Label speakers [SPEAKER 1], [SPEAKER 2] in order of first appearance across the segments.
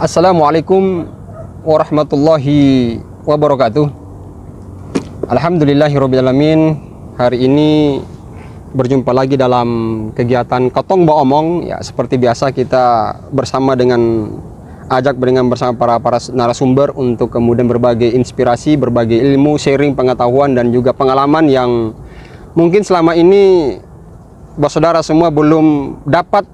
[SPEAKER 1] Assalamualaikum warahmatullahi wabarakatuh. Alhamdulillahirrabbilalamin. Hari ini berjumpa lagi dalam kegiatan Kotong Ba Omong. Ya, seperti biasa kita bersama bersama para narasumber untuk kemudian berbagai inspirasi, berbagai ilmu, sharing pengetahuan dan juga pengalaman yang mungkin selama ini saudara semua belum dapat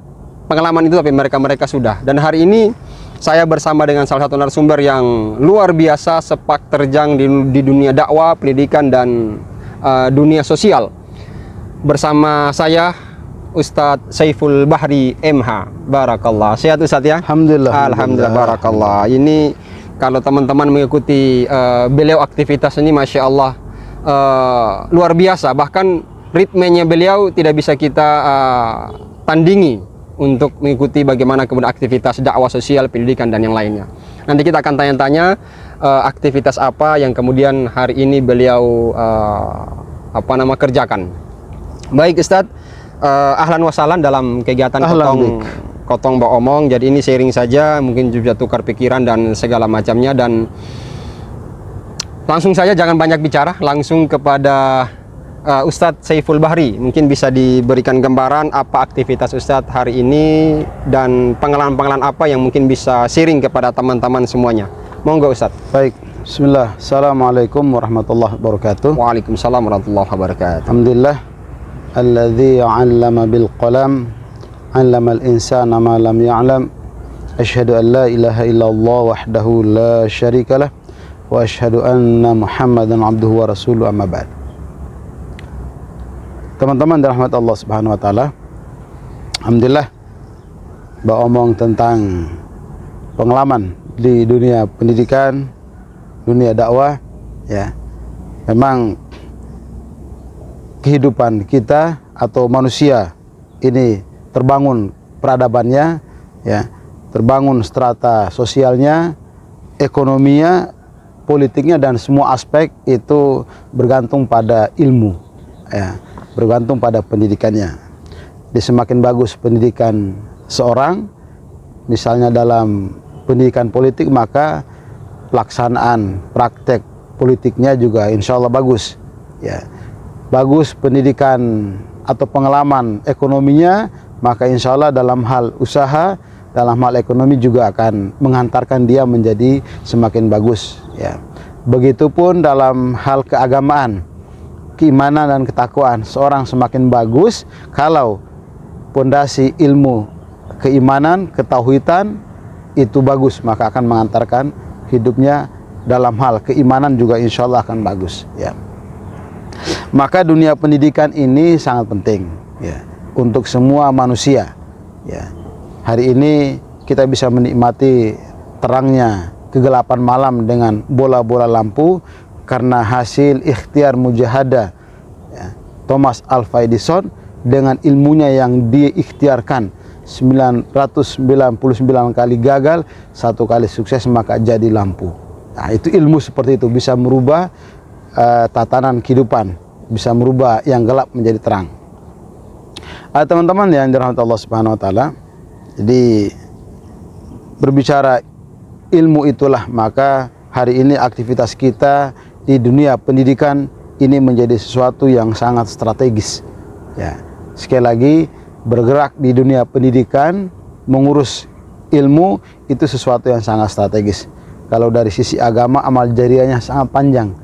[SPEAKER 1] pengalaman itu, tapi mereka sudah. Dan hari ini saya bersama dengan salah satu narasumber yang luar biasa, sepak terjang di dunia dakwah, pendidikan, dan dunia sosial. Bersama saya Ustadz Saiful Bahri MH. Barakallah. Sehat Ustadz ya? Alhamdulillah. Barakallah. Ini kalau teman-teman mengikuti beliau aktivitas ini, Masya Allah, luar biasa. Bahkan ritmenya beliau tidak bisa kita tandingi untuk mengikuti bagaimana kemudian aktivitas dakwah sosial, pendidikan, dan yang lainnya. Nanti kita akan tanya-tanya aktivitas apa yang kemudian hari ini beliau kerjakan. Baik Ustadz, ahlan wa sahlan dalam kegiatan Kotong Ba Omong. Jadi ini sharing saja, mungkin juga tukar pikiran dan segala macamnya. Dan langsung saja, jangan banyak bicara, langsung kepada Ustadz Saiful Bahri. Mungkin bisa diberikan gambaran apa aktivitas Ustadz hari ini dan pengalaman-pengalaman apa yang mungkin bisa sharing kepada teman-teman semuanya. Monggo Ustadz.
[SPEAKER 2] Baik, bismillah. Assalamualaikum warahmatullahi wabarakatuh.
[SPEAKER 1] Waalaikumsalam warahmatullahi wabarakatuh.
[SPEAKER 2] Alhamdulillah alladzi 'allama bil qalam 'allama al insana ma lam ya'lam. Asyhadu an la ilaha illallah wahdahu la syarikalah wa asyhadu anna Muhammadan 'abduhu wa rasuluhu, amma ba'd. Teman-teman dirahmati Allah Subhanahu wa taala. Alhamdulillah, omong tentang pengalaman di dunia pendidikan, dunia dakwah, ya. Memang kehidupan kita atau manusia ini terbangun peradabannya, ya. Terbangun strata sosialnya, ekonominya, politiknya, dan semua aspek itu bergantung pada ilmu, ya. Bergantung pada pendidikannya. Di semakin bagus pendidikan seorang, misalnya dalam pendidikan politik, maka pelaksanaan praktek politiknya juga insya Allah bagus, ya. Bagus pendidikan atau pengalaman ekonominya, maka insya Allah dalam hal usaha, dalam hal ekonomi juga akan menghantarkan dia menjadi semakin bagus, ya. Begitupun dalam hal keagamaan, keimanan dan ketakwaan seorang semakin bagus kalau pondasi ilmu, keimanan, ketauhidan itu bagus, maka akan mengantarkan hidupnya dalam hal keimanan juga insya Allah akan bagus, ya. Maka dunia pendidikan ini sangat penting, ya, untuk semua manusia, ya. Hari ini kita bisa menikmati terangnya kegelapan malam dengan bola-bola lampu karena hasil ikhtiar mujahadah, ya, Thomas Alva Edison dengan ilmunya yang diikhtiarkan 999 kali gagal, 1 kali sukses, maka jadi lampu. Nah, itu ilmu seperti itu bisa merubah tatanan kehidupan, bisa merubah yang gelap menjadi terang. Teman-teman yang dirahmati Allah Subhanahu wa taala, jadi berbicara ilmu itulah, maka hari ini aktivitas kita di dunia pendidikan ini menjadi sesuatu yang sangat strategis, ya. Sekali lagi, bergerak di dunia pendidikan, mengurus ilmu itu sesuatu yang sangat strategis. Kalau dari sisi agama, amal jariahnya sangat panjang,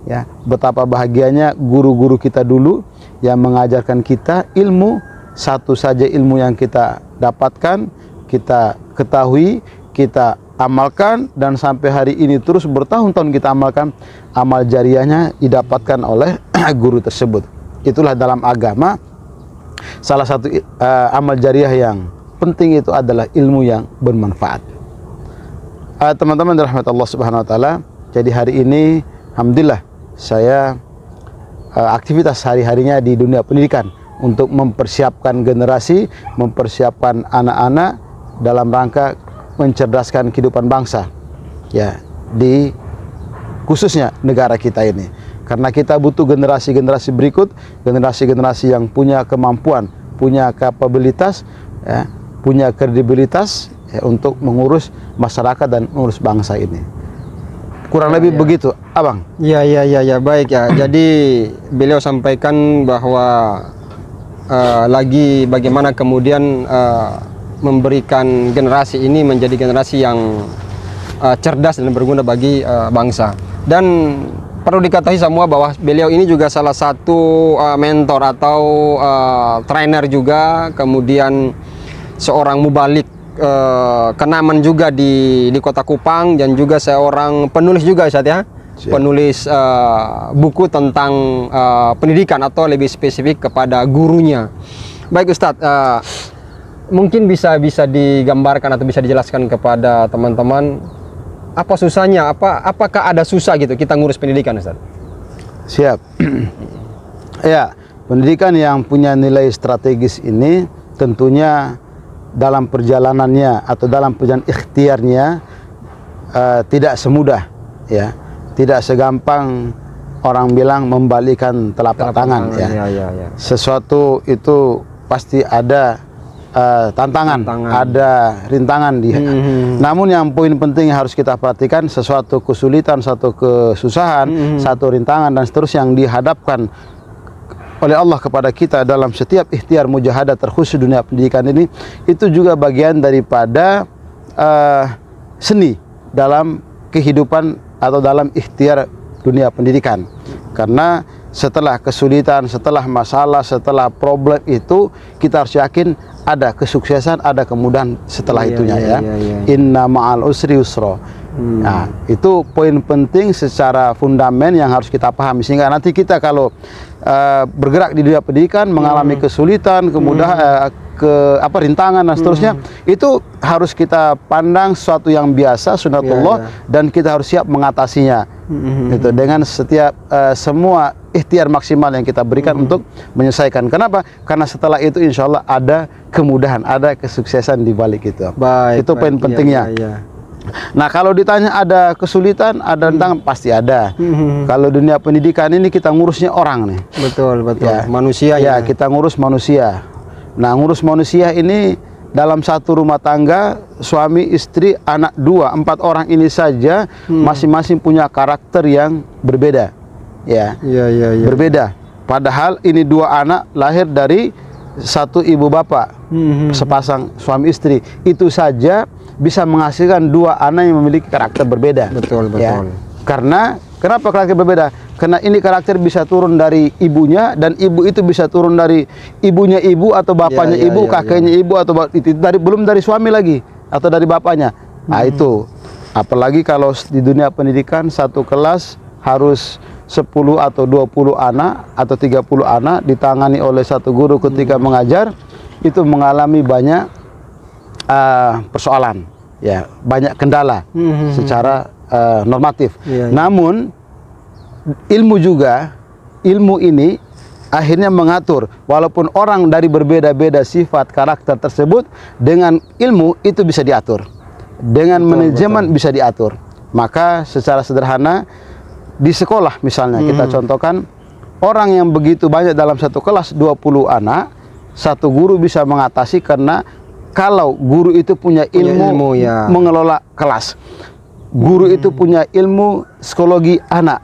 [SPEAKER 2] ya. Betapa bahagianya guru-guru kita dulu yang mengajarkan kita ilmu. Satu saja ilmu yang kita dapatkan, kita ketahui, kita amalkan, dan sampai hari ini terus bertahun-tahun kita amalkan, amal jariahnya didapatkan oleh guru tersebut. Itulah dalam agama salah satu amal jariah yang penting itu adalah ilmu yang bermanfaat. Teman-teman dirahmati Allah Subhanahu wa taala, jadi hari ini alhamdulillah saya aktivitas hari-harinya di dunia pendidikan untuk mempersiapkan generasi, mempersiapkan anak-anak dalam rangka mencerdaskan kehidupan bangsa, ya, di khususnya negara kita ini. Karena kita butuh generasi-generasi berikut, generasi-generasi yang punya kemampuan, punya kapabilitas, ya, punya kredibilitas, ya, untuk mengurus masyarakat dan mengurus bangsa ini. Kurang lebih begitu, Abang.
[SPEAKER 1] Ya, baik ya. Jadi beliau sampaikan bahwa lagi bagaimana kemudian memberikan generasi ini menjadi generasi yang cerdas dan berguna bagi bangsa. Dan perlu diketahui semua bahwa beliau ini juga salah satu mentor atau trainer juga, kemudian seorang mubalik kenaman juga di Kota Kupang, dan juga seorang penulis juga Ustadz ya.
[SPEAKER 2] Siap.
[SPEAKER 1] Penulis buku tentang pendidikan atau lebih spesifik kepada gurunya. Baik Ustadz, mungkin bisa digambarkan atau bisa dijelaskan kepada teman-teman apa susahnya, apakah ada susah gitu kita ngurus pendidikan Ustadz?
[SPEAKER 2] Siap. Ya, pendidikan yang punya nilai strategis ini tentunya dalam perjalanannya atau dalam perjalanan ikhtiarnya tidak semudah, ya, tidak segampang orang bilang membalikkan telapak tangan, ya.
[SPEAKER 1] Ya.
[SPEAKER 2] Sesuatu itu pasti ada tantangan, ada rintangan dia. Namun yang poin penting yang harus kita perhatikan, sesuatu kesulitan, satu kesusahan, satu rintangan dan seterusnya yang dihadapkan oleh Allah kepada kita dalam setiap ikhtiar mujahadah terkhusus dunia pendidikan ini, itu juga bagian daripada seni dalam kehidupan atau dalam ikhtiar dunia pendidikan. Karena setelah kesulitan, setelah masalah, setelah problem itu, kita harus yakin ada kesuksesan, ada kemudahan setelah itunya, ya. Inna ma'al usri yusra. Nah, itu poin penting secara fundamen yang harus kita pahami, sehingga nanti kita kalau bergerak di dunia pendidikan mengalami kesulitan, kemudahan, rintangan dan seterusnya, itu harus kita pandang sesuatu yang biasa, sunatullah, dan kita harus siap mengatasinya. Itu dengan setiap semua ikhtiar maksimal yang kita berikan untuk menyelesaikan. Kenapa? Karena setelah itu insya Allah ada kemudahan, ada kesuksesan di balik itu. Itu poin pentingnya. Nah, kalau ditanya ada kesulitan, ada rintangan, pasti ada. Kalau dunia pendidikan ini kita ngurusnya orang nih.
[SPEAKER 1] Betul.
[SPEAKER 2] Ya,
[SPEAKER 1] Manusia
[SPEAKER 2] ya. Kita ngurus manusia. Nah, ngurus manusia ini dalam satu rumah tangga, suami, istri, anak 2, 4 orang ini saja masing-masing punya karakter yang berbeda. Ya. Berbeda. Padahal ini 2 anak lahir dari satu ibu bapak, sepasang suami istri. Itu saja bisa menghasilkan 2 anak yang memiliki karakter berbeda.
[SPEAKER 1] Betul.
[SPEAKER 2] Ya. Karena kenapa karakter berbeda? Karena ini karakter bisa turun dari ibunya, dan ibu itu bisa turun dari ibunya ibu atau bapaknya ibu, kakeknya ibu, atau belum dari suami lagi atau dari bapaknya. Nah, itu. Apalagi kalau di dunia pendidikan satu kelas harus 10 atau 20 anak atau 30 anak ditangani oleh satu guru ketika mengajar, itu mengalami banyak persoalan, ya, banyak kendala secara normatif. Namun ilmu ini akhirnya mengatur, walaupun orang dari berbeda-beda sifat karakter tersebut, dengan ilmu itu bisa diatur, dengan manajemen bisa diatur. Maka secara sederhana di sekolah misalnya kita contohkan, orang yang begitu banyak dalam satu kelas 20 anak, satu guru bisa mengatasi, karena kalau guru itu punya ilmu mengelola kelas, guru itu punya ilmu psikologi anak,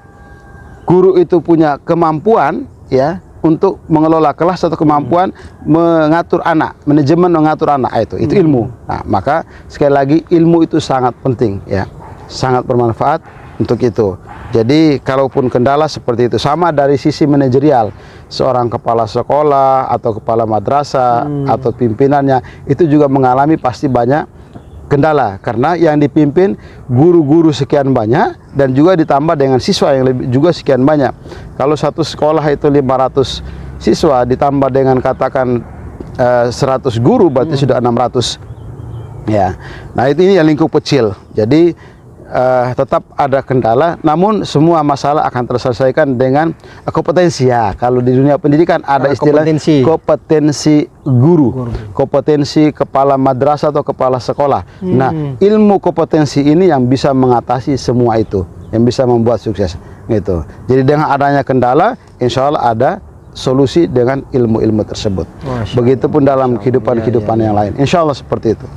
[SPEAKER 2] guru itu punya kemampuan, ya, untuk mengelola kelas atau kemampuan mengatur anak, manajemen mengatur anak, itu ilmu. Nah, maka sekali lagi ilmu itu sangat penting, ya, sangat bermanfaat untuk itu. Jadi kalaupun kendala seperti itu, sama dari sisi manajerial, seorang kepala sekolah atau kepala madrasah atau pimpinannya itu juga mengalami pasti banyak kendala, karena yang dipimpin guru-guru sekian banyak dan juga ditambah dengan siswa yang lebih juga sekian banyak. Kalau satu sekolah itu 500 siswa ditambah dengan katakan 100 guru, berarti sudah 600, ya. Nah, ini yang lingkup kecil. Jadi tetap ada kendala, namun semua masalah akan terselesaikan dengan kompetensi, ya. Kalau di dunia pendidikan ada istilah kompetensi guru, kompetensi kepala madrasah atau kepala sekolah. Nah, ilmu kompetensi ini yang bisa mengatasi semua itu, yang bisa membuat sukses, gitu. Jadi dengan adanya kendala, insya Allah ada solusi dengan ilmu-ilmu tersebut. Begitupun dalam kehidupan yang lain, insya Allah seperti itu.